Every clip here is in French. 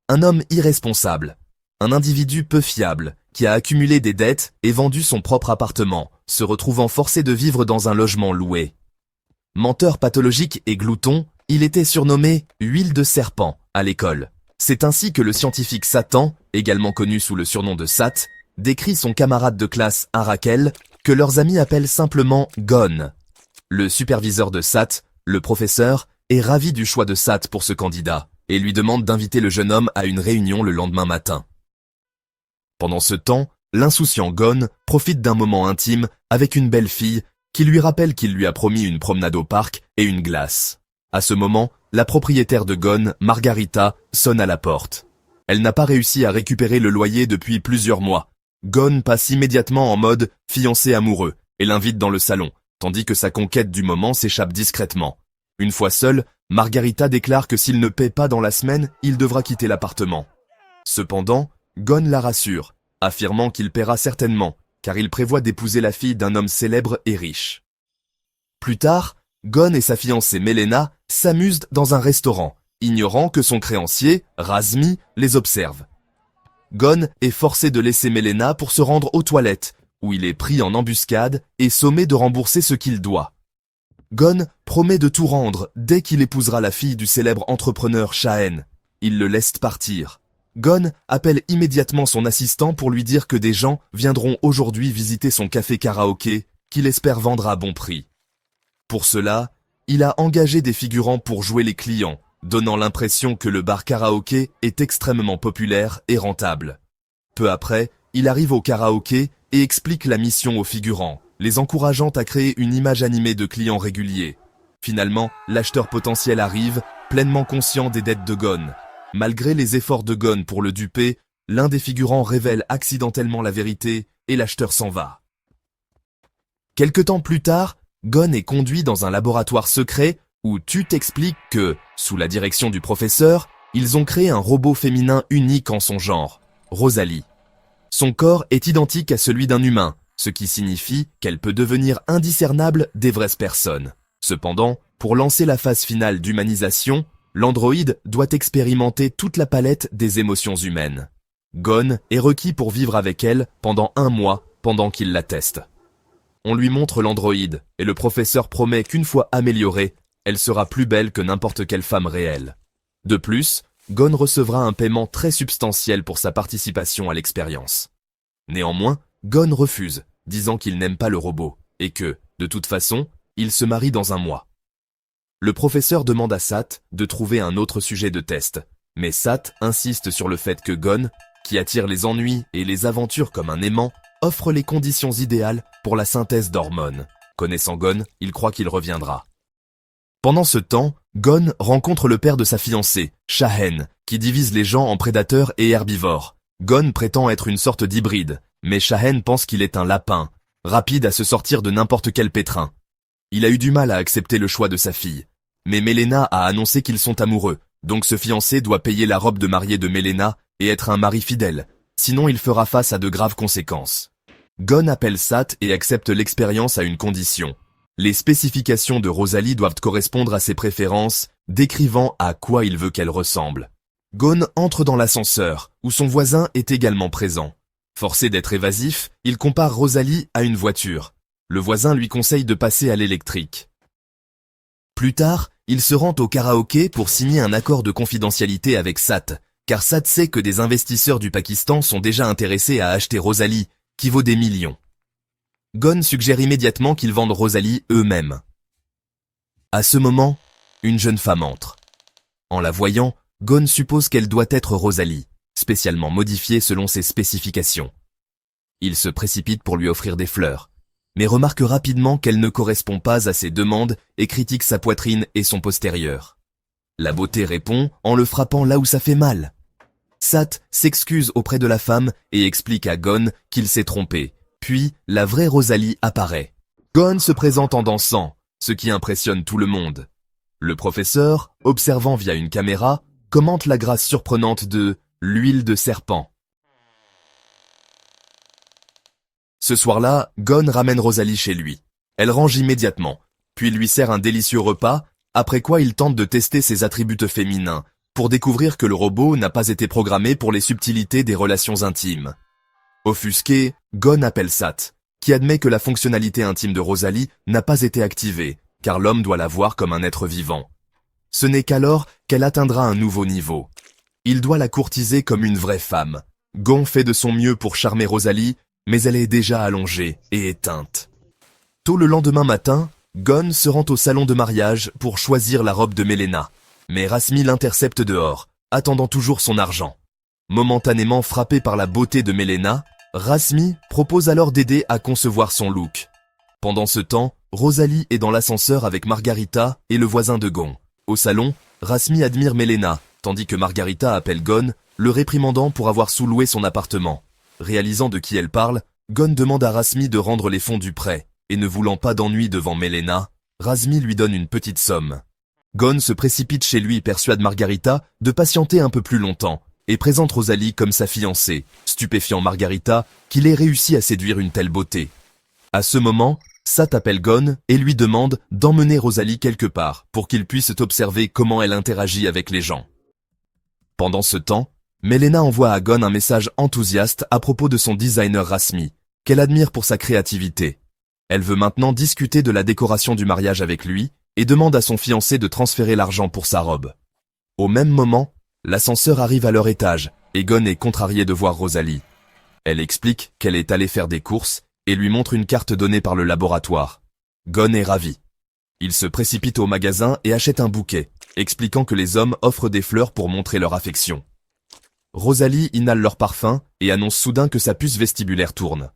un homme irresponsable, un individu peu fiable, qui a accumulé des dettes et vendu son propre appartement, se retrouvant forcé de vivre dans un logement loué. Menteur pathologique et glouton, il était surnommé « huile de serpent » à l'école. C'est ainsi que le scientifique Satan, également connu sous le surnom de Sat, décrit son camarade de classe Arakel, que leurs amis appellent simplement Gon. Le superviseur de Sat, le professeur, est ravi du choix de Sat pour ce candidat et lui demande d'inviter le jeune homme à une réunion le lendemain matin. Pendant ce temps, l'insouciant Gon profite d'un moment intime avec une belle fille qui lui rappelle qu'il lui a promis une promenade au parc et une glace. À ce moment, la propriétaire de Gon, Margarita, sonne à la porte. Elle n'a pas réussi à récupérer le loyer depuis plusieurs mois. Gon passe immédiatement en mode fiancé amoureux et l'invite dans le salon, tandis que sa conquête du moment s'échappe discrètement. Une fois seule, Margarita déclare que s'il ne paie pas dans la semaine, il devra quitter l'appartement. Cependant, Gon la rassure, affirmant qu'il paiera certainement, car il prévoit d'épouser la fille d'un homme célèbre et riche. Plus tard, Gon et sa fiancée Melena s'amusent dans un restaurant, ignorant que son créancier, Razmi, les observe. Gon est forcé de laisser Melena pour se rendre aux toilettes, où il est pris en embuscade et sommé de rembourser ce qu'il doit. Gon promet de tout rendre dès qu'il épousera la fille du célèbre entrepreneur Shahen. Il le laisse partir. Gon appelle immédiatement son assistant pour lui dire que des gens viendront aujourd'hui visiter son café karaoké, qu'il espère vendre à bon prix. Pour cela, il a engagé des figurants pour jouer les clients, donnant l'impression que le bar karaoké est extrêmement populaire et rentable. Peu après, il arrive au karaoké et explique la mission aux figurants, les encourageant à créer une image animée de clients réguliers. Finalement, l'acheteur potentiel arrive, pleinement conscient des dettes de Gon. Malgré les efforts de Gon pour le duper, l'un des figurants révèle accidentellement la vérité et l'acheteur s'en va. Quelque temps plus tard, Gon est conduit dans un laboratoire secret où Tu t'explique que, sous la direction du professeur, ils ont créé un robot féminin unique en son genre, Rosalie. Son corps est identique à celui d'un humain, ce qui signifie qu'elle peut devenir indiscernable des vraies personnes. Cependant, pour lancer la phase finale d'humanisation, l'androïde doit expérimenter toute la palette des émotions humaines. Gon est requis pour vivre avec elle pendant 1 mois, pendant qu'il la teste. On lui montre l'androïde, et le professeur promet qu'une fois améliorée, elle sera plus belle que n'importe quelle femme réelle. De plus, Gon recevra un paiement très substantiel pour sa participation à l'expérience. Néanmoins, Gon refuse, disant qu'il n'aime pas le robot, et que, de toute façon, il se marie dans 1 mois. Le professeur demande à Sat de trouver un autre sujet de test, mais Sat insiste sur le fait que Gon, qui attire les ennuis et les aventures comme un aimant, offre les conditions idéales pour la synthèse d'hormones. Connaissant Gon, il croit qu'il reviendra. Pendant ce temps, Gon rencontre le père de sa fiancée, Shahen, qui divise les gens en prédateurs et herbivores. Gon prétend être une sorte d'hybride, mais Shahen pense qu'il est un lapin, rapide à se sortir de n'importe quel pétrin. Il a eu du mal à accepter le choix de sa fille. Mais Melena a annoncé qu'ils sont amoureux, donc ce fiancé doit payer la robe de mariée de Melena et être un mari fidèle, sinon il fera face à de graves conséquences. Gon appelle Sat et accepte l'expérience à une condition. Les spécifications de Rosalie doivent correspondre à ses préférences, décrivant à quoi il veut qu'elle ressemble. Gon entre dans l'ascenseur, où son voisin est également présent. Forcé d'être évasif, il compare Rosalie à une voiture. Le voisin lui conseille de passer à l'électrique. Plus tard, il se rend au karaoké pour signer un accord de confidentialité avec Sat, car Sat sait que des investisseurs du Pakistan sont déjà intéressés à acheter Rosalie, qui vaut des millions. Gon suggère immédiatement qu'ils vendent Rosalie eux-mêmes. À ce moment, une jeune femme entre. En la voyant, Gon suppose qu'elle doit être Rosalie, spécialement modifiée selon ses spécifications. Il se précipite pour lui offrir des fleurs, mais remarque rapidement qu'elle ne correspond pas à ses demandes et critique sa poitrine et son postérieur. La beauté répond en le frappant là où ça fait mal. Sat s'excuse auprès de la femme et explique à Gon qu'il s'est trompé. Puis, la vraie Rosalie apparaît. Gon se présente en dansant, ce qui impressionne tout le monde. Le professeur, observant via une caméra, commente la grâce surprenante de l'huile de serpent. Ce soir-là, Gon ramène Rosalie chez lui. Elle range immédiatement, puis lui sert un délicieux repas, après quoi il tente de tester ses attributs féminins, pour découvrir que le robot n'a pas été programmé pour les subtilités des relations intimes. Offusqué, Gon appelle Sat, qui admet que la fonctionnalité intime de Rosalie n'a pas été activée, car l'homme doit la voir comme un être vivant. Ce n'est qu'alors qu'elle atteindra un nouveau niveau. Il doit la courtiser comme une vraie femme. Gon fait de son mieux pour charmer Rosalie, mais elle est déjà allongée et éteinte. Tôt le lendemain matin, Gon se rend au salon de mariage pour choisir la robe de Melena. Mais Rasmi l'intercepte dehors, attendant toujours son argent. Momentanément frappé par la beauté de Melena, Rasmi propose alors d'aider à concevoir son look. Pendant ce temps, Rosalie est dans l'ascenseur avec Margarita et le voisin de Gon. Au salon, Rasmi admire Melena, tandis que Margarita appelle Gon, le réprimandant pour avoir sous-loué son appartement. Réalisant de qui elle parle, Gon demande à Rasmi de rendre les fonds du prêt, et ne voulant pas d'ennui devant Melena, Rasmi lui donne une petite somme. Gon se précipite chez lui et persuade Margarita de patienter un peu plus longtemps, et présente Rosalie comme sa fiancée, stupéfiant Margarita qu'il ait réussi à séduire une telle beauté. À ce moment, Sat appelle Gon et lui demande d'emmener Rosalie quelque part pour qu'il puisse observer comment elle interagit avec les gens. Pendant ce temps, Melena envoie à Gon un message enthousiaste à propos de son designer Rasmi, qu'elle admire pour sa créativité. Elle veut maintenant discuter de la décoration du mariage avec lui et demande à son fiancé de transférer l'argent pour sa robe. Au même moment, l'ascenseur arrive à leur étage et Gon est contrarié de voir Rosalie. Elle explique qu'elle est allée faire des courses et lui montre une carte donnée par le laboratoire. Gon est ravi. Il se précipite au magasin et achète un bouquet, expliquant que les hommes offrent des fleurs pour montrer leur affection. Rosalie inhale leur parfum et annonce soudain que sa puce vestibulaire tourne.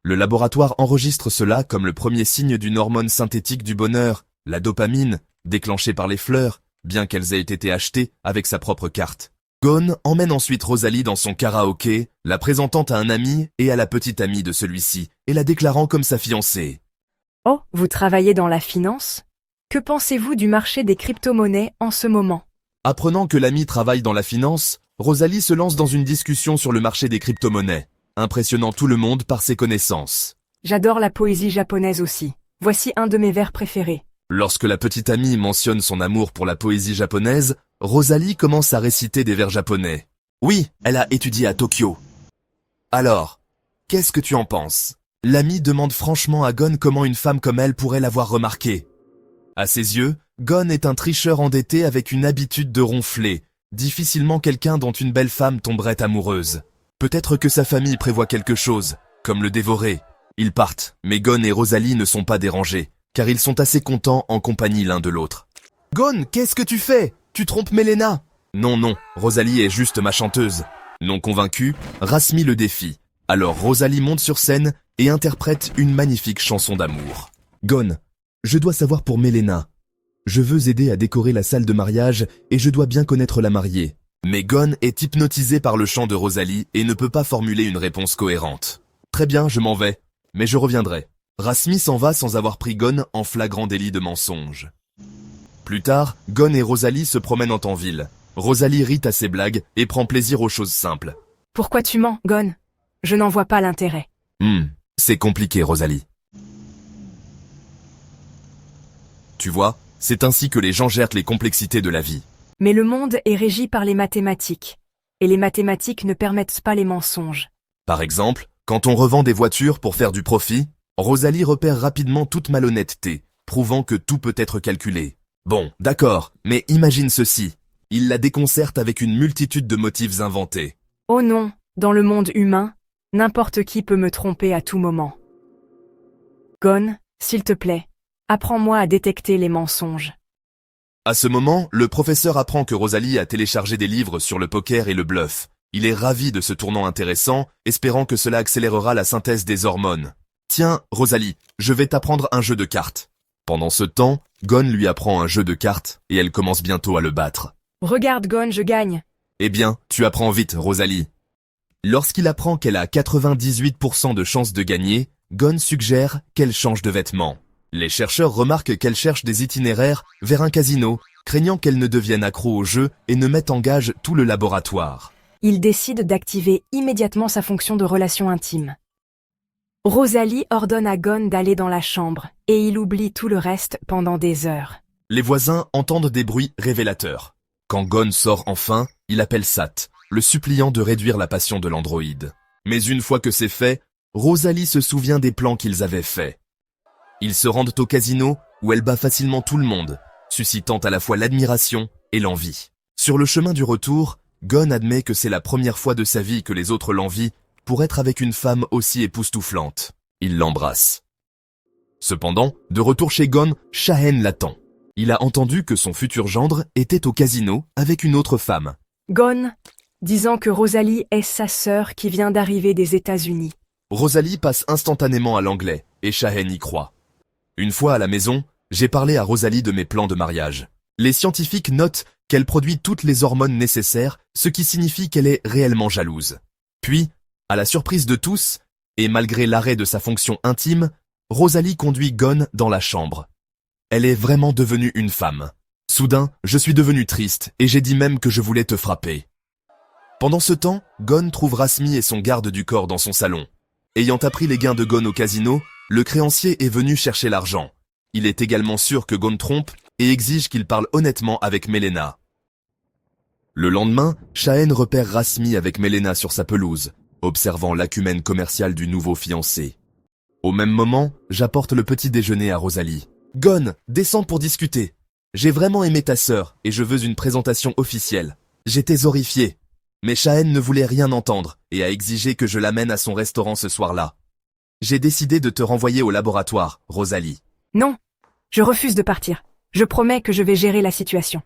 Le laboratoire enregistre cela comme le premier signe d'une hormone synthétique du bonheur, la dopamine, déclenchée par les fleurs, bien qu'elles aient été achetées avec sa propre carte. Gon emmène ensuite Rosalie dans son karaoké, la présentant à un ami et à la petite amie de celui-ci, et la déclarant comme sa fiancée. Oh, vous travaillez dans la finance? Que pensez-vous du marché des crypto-monnaies en ce moment? Apprenant que l'ami travaille dans la finance, Rosalie se lance dans une discussion sur le marché des crypto-monnaies, impressionnant tout le monde par ses connaissances. J'adore la poésie japonaise aussi. Voici un de mes vers préférés. Lorsque la petite amie mentionne son amour pour la poésie japonaise, Rosalie commence à réciter des vers japonais. Oui, elle a étudié à Tokyo. Alors, qu'est-ce que tu en penses? L'amie demande franchement à Gon comment une femme comme elle pourrait l'avoir remarqué. À ses yeux, Gon est un tricheur endetté avec une habitude de ronfler, difficilement quelqu'un dont une belle femme tomberait amoureuse. Peut-être que sa famille prévoit quelque chose, comme le dévorer. Ils partent, mais Gon et Rosalie ne sont pas dérangés, car ils sont assez contents en compagnie l'un de l'autre. Gon, qu'est-ce que tu fais? Tu trompes Melena? Non, Rosalie est juste ma chanteuse. Non convaincu, Rasmi le défie. Alors Rosalie monte sur scène et interprète une magnifique chanson d'amour. Gon, je dois savoir pour Melena. Je veux aider à décorer la salle de mariage et je dois bien connaître la mariée. Mais Gon est hypnotisé par le chant de Rosalie et ne peut pas formuler une réponse cohérente. Très bien, je m'en vais, mais je reviendrai. Rasmi s'en va sans avoir pris Gon en flagrant délit de mensonge. Plus tard, Gon et Rosalie se promènent en ville. Rosalie rit à ses blagues et prend plaisir aux choses simples. Pourquoi tu mens, Gon? Je n'en vois pas l'intérêt. C'est compliqué, Rosalie. Tu vois, c'est ainsi que les gens gèrent les complexités de la vie. Mais le monde est régi par les mathématiques. Et les mathématiques ne permettent pas les mensonges. Par exemple, quand on revend des voitures pour faire du profit, Rosalie repère rapidement toute malhonnêteté, prouvant que tout peut être calculé. Bon, d'accord, mais imagine ceci. Il la déconcerte avec une multitude de motifs inventés. Oh non, dans le monde humain, n'importe qui peut me tromper à tout moment. Gon, s'il te plaît, apprends-moi à détecter les mensonges. À ce moment, le professeur apprend que Rosalie a téléchargé des livres sur le poker et le bluff. Il est ravi de ce tournant intéressant, espérant que cela accélérera la synthèse des hormones. Tiens, Rosalie, je vais t'apprendre un jeu de cartes. Pendant ce temps, Gon lui apprend un jeu de cartes et elle commence bientôt à le battre. Regarde Gon, je gagne. Eh bien, tu apprends vite, Rosalie. Lorsqu'il apprend qu'elle a 98% de chances de gagner, Gon suggère qu'elle change de vêtements. Les chercheurs remarquent qu'elle cherche des itinéraires vers un casino, craignant qu'elle ne devienne accro au jeu et ne mette en gage tout le laboratoire. Il décide d'activer immédiatement sa fonction de relation intime. Rosalie ordonne à Gon d'aller dans la chambre, et il oublie tout le reste pendant des heures. Les voisins entendent des bruits révélateurs. Quand Gon sort enfin, il appelle Sat, le suppliant de réduire la passion de l'androïde. Mais une fois que c'est fait, Rosalie se souvient des plans qu'ils avaient faits. Ils se rendent au casino où elle bat facilement tout le monde, suscitant à la fois l'admiration et l'envie. Sur le chemin du retour, Gon admet que c'est la première fois de sa vie que les autres l'envient pour être avec une femme aussi époustouflante. Il l'embrasse. Cependant, de retour chez Gon, Shahen l'attend. Il a entendu que son futur gendre était au casino avec une autre femme. Gon, disant que Rosalie est sa sœur qui vient d'arriver des États-Unis. Rosalie passe instantanément à l'anglais, et Shahen y croit. Une fois à la maison, j'ai parlé à Rosalie de mes plans de mariage. Les scientifiques notent qu'elle produit toutes les hormones nécessaires, ce qui signifie qu'elle est réellement jalouse. Puis, à la surprise de tous, et malgré l'arrêt de sa fonction intime, Rosalie conduit Gon dans la chambre. Elle est vraiment devenue une femme. Soudain, je suis devenu triste, et j'ai dit même que je voulais te frapper. Pendant ce temps, Gon trouve Rasmi et son garde du corps dans son salon. Ayant appris les gains de Gon au casino, le créancier est venu chercher l'argent. Il est également sûr que Gon trompe et exige qu'il parle honnêtement avec Melena. Le lendemain, Shahen repère Rasmi avec Melena sur sa pelouse, observant l'acumène commercial du nouveau fiancé. Au même moment, j'apporte le petit déjeuner à Rosalie. « Gon, descends pour discuter. J'ai vraiment aimé ta sœur et je veux une présentation officielle. J'étais horrifié. Mais Shahen ne voulait rien entendre et a exigé que je l'amène à son restaurant ce soir-là. J'ai décidé de te renvoyer au laboratoire, Rosalie. » Non, je refuse de partir. Je promets que je vais gérer la situation.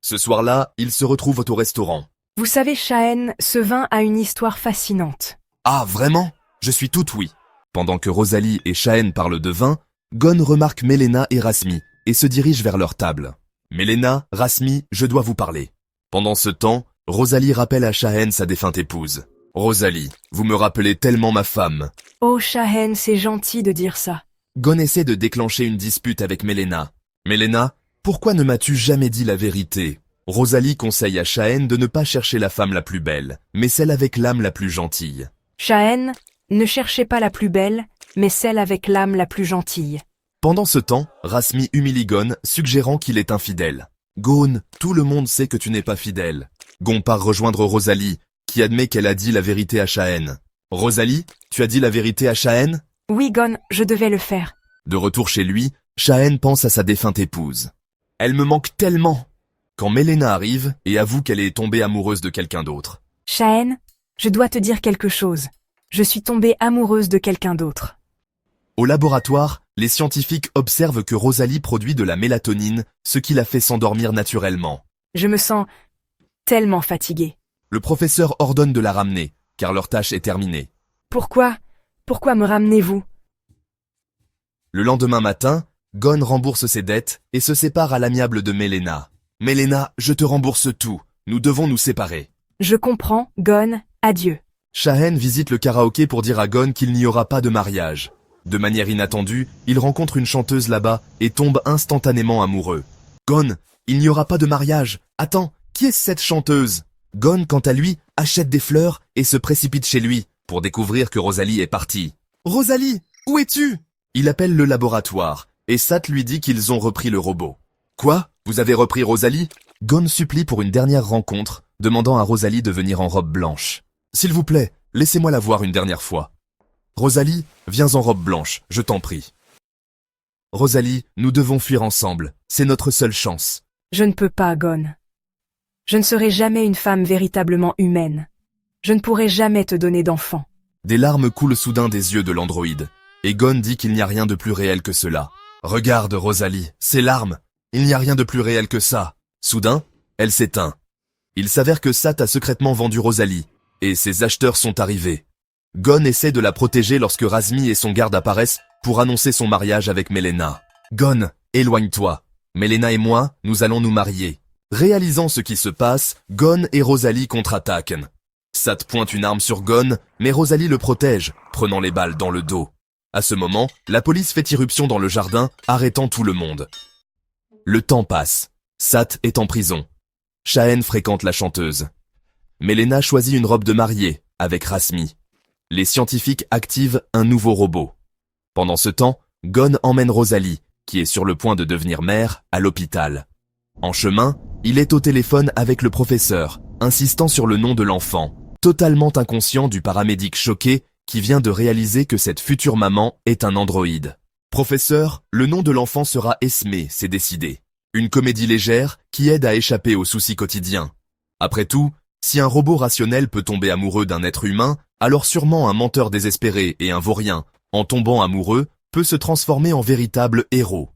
Ce soir-là, ils se retrouvent au restaurant. Vous savez, Shahen, ce vin a une histoire fascinante. Ah, vraiment? Je suis tout oui. Pendant que Rosalie et Shahen parlent de vin, Gon remarque Melena et Rasmi et se dirige vers leur table. Melena, Rasmi, je dois vous parler. Pendant ce temps, Rosalie rappelle à Shahen sa défunte épouse. Rosalie, vous me rappelez tellement ma femme. Oh Shahen, c'est gentil de dire ça. Gon essaie de déclencher une dispute avec Melena. Melena, pourquoi ne m'as-tu jamais dit la vérité? Rosalie conseille à Shahen de ne pas chercher la femme la plus belle, mais celle avec l'âme la plus gentille. Shahen, ne cherchez pas la plus belle, mais celle avec l'âme la plus gentille. Pendant ce temps, Rasmi humilie Gon, suggérant qu'il est infidèle. Gon, tout le monde sait que tu n'es pas fidèle. Gon part rejoindre Rosalie, qui admet qu'elle a dit la vérité à Shahen. Rosalie, tu as dit la vérité à Shahen? Oui, Gon, je devais le faire. De retour chez lui, Shahen pense à sa défunte épouse. Elle me manque tellement. Quand Melena arrive et avoue qu'elle est tombée amoureuse de quelqu'un d'autre. Shahen, je dois te dire quelque chose. Je suis tombée amoureuse de quelqu'un d'autre. Au laboratoire, les scientifiques observent que Rosalie produit de la mélatonine, ce qui la fait s'endormir naturellement. Je me sens tellement fatiguée. Le professeur ordonne de la ramener, car leur tâche est terminée. Pourquoi me ramenez-vous? Le lendemain matin, Gon rembourse ses dettes et se sépare à l'amiable de Melena. Melena, je te rembourse tout. Nous devons nous séparer. Je comprends, Gon, adieu. Shahen visite le karaoké pour dire à Gon qu'il n'y aura pas de mariage. De manière inattendue, il rencontre une chanteuse là-bas et tombe instantanément amoureux. Gon, il n'y aura pas de mariage. Attends, qui est cette chanteuse? Gon, quant à lui, achète des fleurs et se précipite chez lui pour découvrir que Rosalie est partie. Rosalie, où es-tu? Il appelle le laboratoire et Sat lui dit qu'ils ont repris le robot. Quoi? Vous avez repris Rosalie? Gon supplie pour une dernière rencontre, demandant à Rosalie de venir en robe blanche. S'il vous plaît, laissez-moi la voir une dernière fois. Rosalie, viens en robe blanche, je t'en prie. Rosalie, nous devons fuir ensemble, c'est notre seule chance. Je ne peux pas, Gon. Je ne serai jamais une femme véritablement humaine. Je ne pourrai jamais te donner d'enfant. Des larmes coulent soudain des yeux de l'androïde, et Gon dit qu'il n'y a rien de plus réel que cela. Regarde, Rosalie, ces larmes, il n'y a rien de plus réel que ça. Soudain, elle s'éteint. Il s'avère que Sat a secrètement vendu Rosalie, et ses acheteurs sont arrivés. Gon essaie de la protéger lorsque Rasmi et son garde apparaissent pour annoncer son mariage avec Melena. Gon, éloigne-toi. Melena et moi, nous allons nous marier. Réalisant ce qui se passe, Gon et Rosalie contre-attaquent. Sat pointe une arme sur Gon, mais Rosalie le protège, prenant les balles dans le dos. À ce moment, la police fait irruption dans le jardin, arrêtant tout le monde. Le temps passe. Sat est en prison. Shahen fréquente la chanteuse. Melena choisit une robe de mariée, avec Rasmi. Les scientifiques activent un nouveau robot. Pendant ce temps, Gon emmène Rosalie, qui est sur le point de devenir mère, à l'hôpital. En chemin, il est au téléphone avec le professeur, insistant sur le nom de l'enfant, totalement inconscient du paramédic choqué qui vient de réaliser que cette future maman est un androïde. Professeur, le nom de l'enfant sera Esmé, c'est décidé. Une comédie légère qui aide à échapper aux soucis quotidiens. Après tout, si un robot rationnel peut tomber amoureux d'un être humain, alors sûrement un menteur désespéré et un vaurien, en tombant amoureux, peut se transformer en véritable héros.